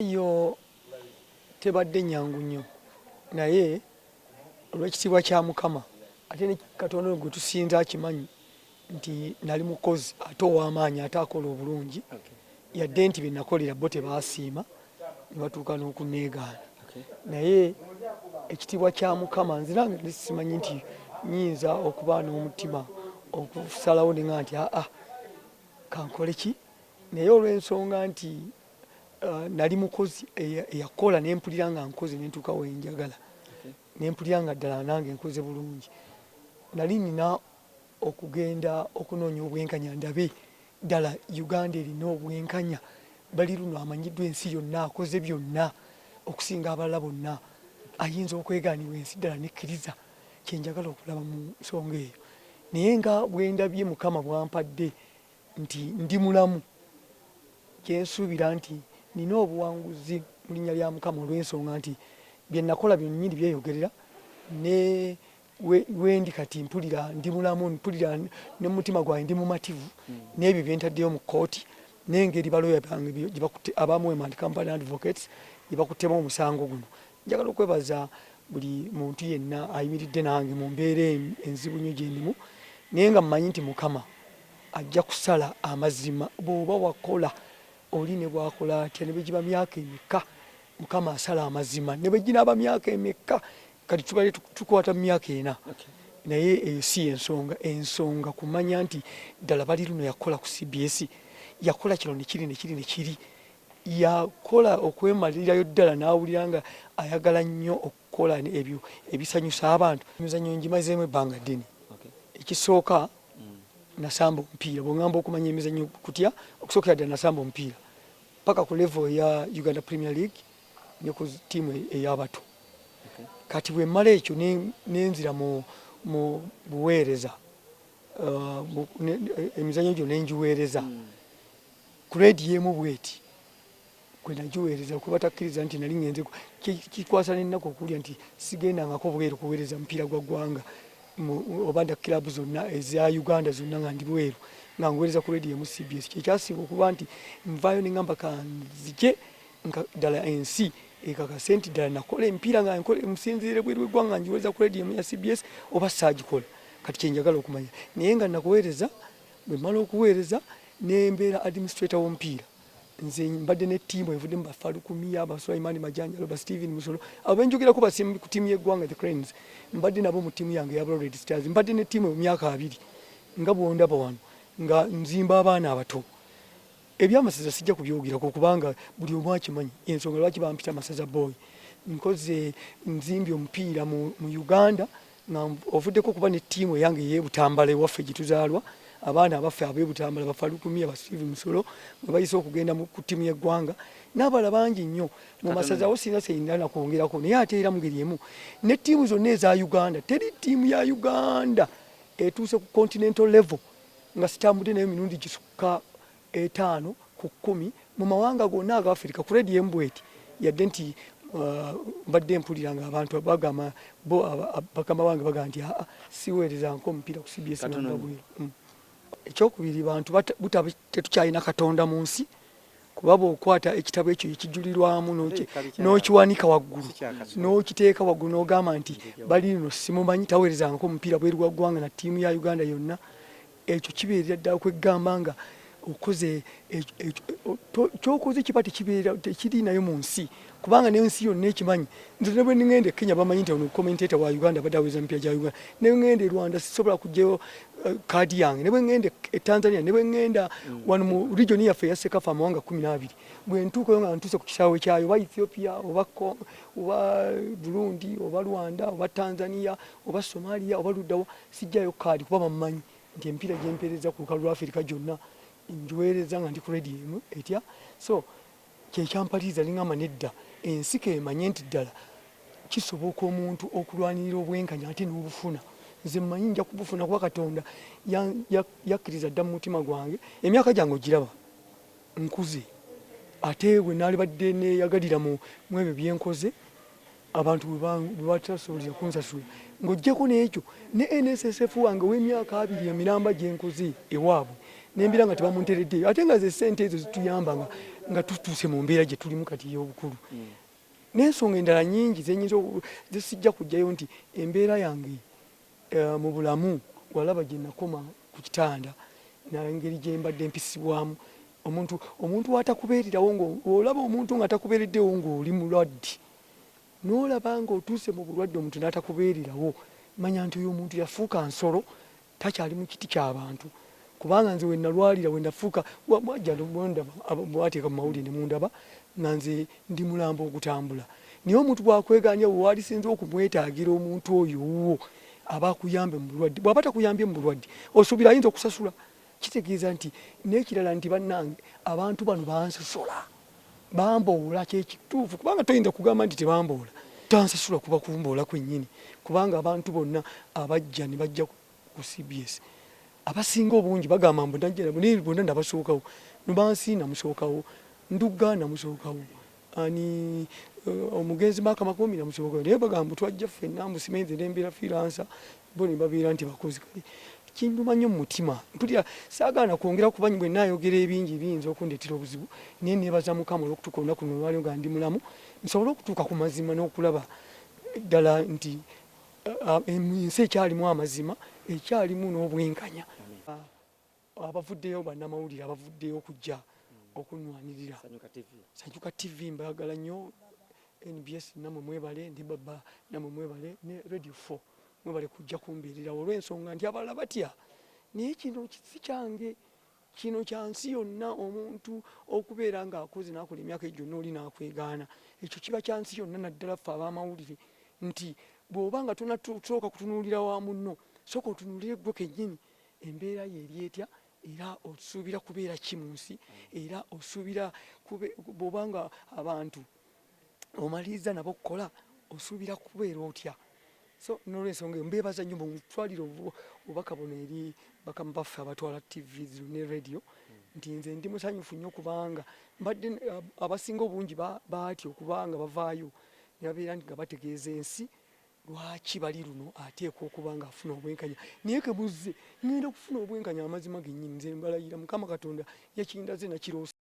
Yo tebadde nyangu nnyo naye olw'ekitiibwa kya Mukama ate ne Katonda gwe tusinza akimanyi nti nali mukozi ate ow'amaanyi ate akola obulungi yadde nti bye nakolera bo tebaasiima ne batuuka n'okunneegaana naye ekitiibwa kya Mukama nze nange nali simanyi nti nnyinza okuba n'omutima okusalawo ne nga nti kankole ki naye olw'ensonga nti nali mukozi eyakola nempulira nga nkoze nentuuka wenjagala nempulira nga ddala nange nkoze bulungi nali nina okugenda okunoonya obwenkanya ndabe ddala Uganda erina obwenkanya Baliruno amanyiddwa ensi yonna akoze byonna okusinga abalala bonna ayinza okwegaanibwa ensi ddala nekkiriza kyenjagala okulaba mu nsonga eyo naye nga bwendabye Mukama bwampadde nti ndi mulamu kyensuubira nti nina obuwanguzi mu linnya lya Mukama olw'ensonga nti bye nakola byonnyini byeyogerera ne wendi kati mpulira ndi mulamu mpulira ne mutima gwange ndi mumativu n'ebyo bye ntaddeyo mu kkooti n'engeri balooya bange abamu and company advocates gye bakuttemu omusango guno njagala okwebaza buli muntu yenna ayimiridde nange mu mbeera enzibu nnyo gye ndimu naye nga mmanyi nti Mukama ajja kusala amazima bw'oba wakola oli ne bwakola atya ne bwe giba myaka emeka Mukama asala amazima ne bwe ginaaba myaka emeka kati tubale tukwata mu myaka ena naye eyo si ensonga kumanya nti ddala Baliruno yakola ku CBS yakola kino nekiri yakola okwemalirayo ddala n'awulira nga ayagala nnyo okukola ebyo ebisanyusa abantu emizannyo ngimazeemu ebbanga ddene ekisooka nasamba omupiira bw'ongamba okumanya emizannyo kutya okusookera ddala nasamba omupiira paka ku level ya Uganda Premier League ne ku ttiimu ey'abato kati bwe mmala ekyo nenzira mu buweereza emizannyo gyo nengiweereza ku leedi y'emu bweti kwe nagiweereza kuba takkiriza nti nali ngenze kikwasa n'ennaku okuwulira nti sigendangako bweru kuweereza mupiira gwa ggwanga oba nda kilabu zonna eza Uganda zonna nga ndi bweru nga nguweereza ku leedi y'emu CBS kyekyasinga okuba nti nvaayo ne ngamba kanzije ddala ensi ekakase nti ddala nakola emipiira nga musinziire bweru w'eggwanga ngiweereza ku leedi y'emu ya CBS oba saagikola kati kyenjagala okumanya naye nga nakuweereza bwe mmala okuweereza nembeera administrator w'omupiira nze mbadde ne ttiimu evudde mu Bafalukumiya Basulaimani Majanjalo ba Steven Musolo abo benjogerako basimbi ku ttiimu y'eggwanga the Cranes mbadde nabo mu ttiimu yange ya Red Stars mbadde ne ttiimu mu myaka 2 nga bwondaba wano nga nzimba abaana abato ebyamasaza sijja kubyogerako kubanga buli omu akimanyi ensonga lwaki bampita Masaza boy nkoze nzimbye omupiira mu Uganda nga ovuddeko kuba ne ttiimu yange y'ebutambala ewaffe gituzaalwa abaana abaffe ab'ebutambala Bafalukumiya ba Steven Musolo nga bayise okugenda ku ttiimu y'eggwanga n'abala bangi nnyo mu masaza awo sirina seyinda nakwongerako naye ate era mu ngeri emu ne ttiimu zonna eza Uganda teri ttiimu ya Uganda etuuse ku continental level nga sitambudde nayo mirundi gisukka 5 ku 10 mu mawanga gonna aga Africa ku leedi y'embweti yadde nti mbadde mpulira nga abantu bagamba bakama bange bagamba nti siweerezanko omupiira ku CBS nababwira ekyokubiri bantu tetukyalina Katonda mu nsi kuba bw'okwata ekitabo ekyo ekijulirwamu n'okiwanika waggulu n'okiteeka waggulu n'ogamba nti Baliruno simumanyi taweerezanko omupiira bweru wa ggwanga na ttiimu ya Uganda yonna ekyo kibeerera ddala kwegamba nga okoze kyokoze kiba tekiri nayo mu nsi kubanga n'ensi yonna ekimanyi nze ne bwe ngenda e Kenya bamanyi nti ono commentator wa Uganda badde aweza emipiira gya Uganda ne bwe ngenda e Rwanda sisobola kugyayo kaadi yange ne bwe ngenda e Tanzania ne bwe ngenda wano mu region yaffe ya Sekafa amawanga 12 bwe ntuukayo nga ntuuse ku kisaawe kyayo oba Ethiopia oba Burundi oba Rwanda oba Tanzania oba Somalia oba luddawo sijjayo kaadi kuba bamanyi nti emipiira gyempeereza ku lukalu lwa Afrika gyonna njiweereza nga ndi ku leedi emu etya so kyekyampaliriza liŋŋamba nedda ensi kemanye nti ddala kisoboka omuntu okulwanirira obwenkanya ate n'obufuna nze mmanyi nja kubufuna kuba Katonda yakkiriza dda mu mutima gwange emyaka gyange ogiraba nkuze ate bwe naali badde neyagalira mu ebyo byenkoze abantu bwe batasobolera kunsasula ng'oggyeko n'ekyo ne NSSF wange ow'emyaka 2 emiramba gye nkoze ewaabwe nembira nga tebamuntereddeyo ate nga ze sente ezo zituyamba nga nga tutuuse mu mbeera gye tulimu kati ey'obukulu. N'ensonga endala nyingi zisijja kujjayo nti embeera yange mu bulamu walaba gye nakoma ku kitanda n'engeri gye mbadde mpisibwamu. Omuntu watakubeererawo ng'olaba omuntu nga takubeereddewo ng'oli mulwadde, n'olaba ng'otuuse mu bulwadde omuntu n'atakubeererawo, manya nti oyo omuntu yafuuka nsolo, takyali mu kiti ky'abantu. Kubanga nze we nalwalira we nafuuka mwajja bwateeka mu mawulire ne mundaba nga nze ndi mulambo ogutambula. Naye omuntu bw'akwegaanya we walisinze okumwetaagira omuntu oyo wuwo aba akuyambe mu bulwadde. Bw'aba takuyambye mu bulwadde osuubira ayinza okusasula. Kitegeeza nti n'ekirala nti bannange abantu bano bansosola, bamboola kyekituufu, kubanga toyinza kugamba nti tebamboola. Tansasula kuba kumboola kwennyini, kubanga abantu bonna abajja ne bajja ku CBS abasinga obungi bagamba mbu najja bonna nabasookawo, Nubansi namusookawo, Ndugga namusookawo, ani omugenzi Maaka Makumbi namusookawo, naye bagamba twajja ffenna Musimenze n'embeera fiiransa bo ne babeera nti bakozi. Kale kinduma nnyo mu mutima, mpulira saagaana kwongera kuba bwe naayogera ebingi biyinza okundeetera obuzibu, naye neebaza Mukama olw'okutuuka olunaku luno olwaleero nga ndi mulamu, nsobole okutuuka ku mazima n'okulaba ddala nti ensi ekyalimu amazima, ekyalimu n'obwenkanya. Abavuddeyo bannamawulire abavuddeyo okujja okunnwanirira Sanyuka TV mbayagala nnyo. NBS namwe mwebale, ndi Baba namwe mwebale, ne Radio 4 mwebale kujja kumbeerera olw'ensonga nti abalala batya. Naye kino si kyange, kino kya nsi yonna. Omuntu okubeera ng'akoze n'akola emyaka egyo n'oli n'akwegaana, ekyo kiba kya nsi yonna, naddala ffe ab'amawulire, nti bw'oba nga tusooka kutunuulira wa munno, sooka otunuulire gwe kennyini embeera ye eri etya, era osuubira kubeera ki mu nsi, era osuubira bw'oba nga abantu omaliriza nabo okukola, osuubira kubeera otya. So n'olw'ensonga eyo mbeebaza nnyo mutwalire obubaka buno eri bakama baffe abatwala TV ne radio, nti nze ndi musanyufu nnyo kubanga mbadde abasinga obungi baatya okubanga bavaayo ne babeera nga bategeeza ensi lwaki Baliruno ateekwa okuba ng'afuna obwenkanya. Naye ke buzze ngenda okufuna obwenkanya amazima gennyini, nze mbalayira Mukama Katonda yakindaze nakiroosa.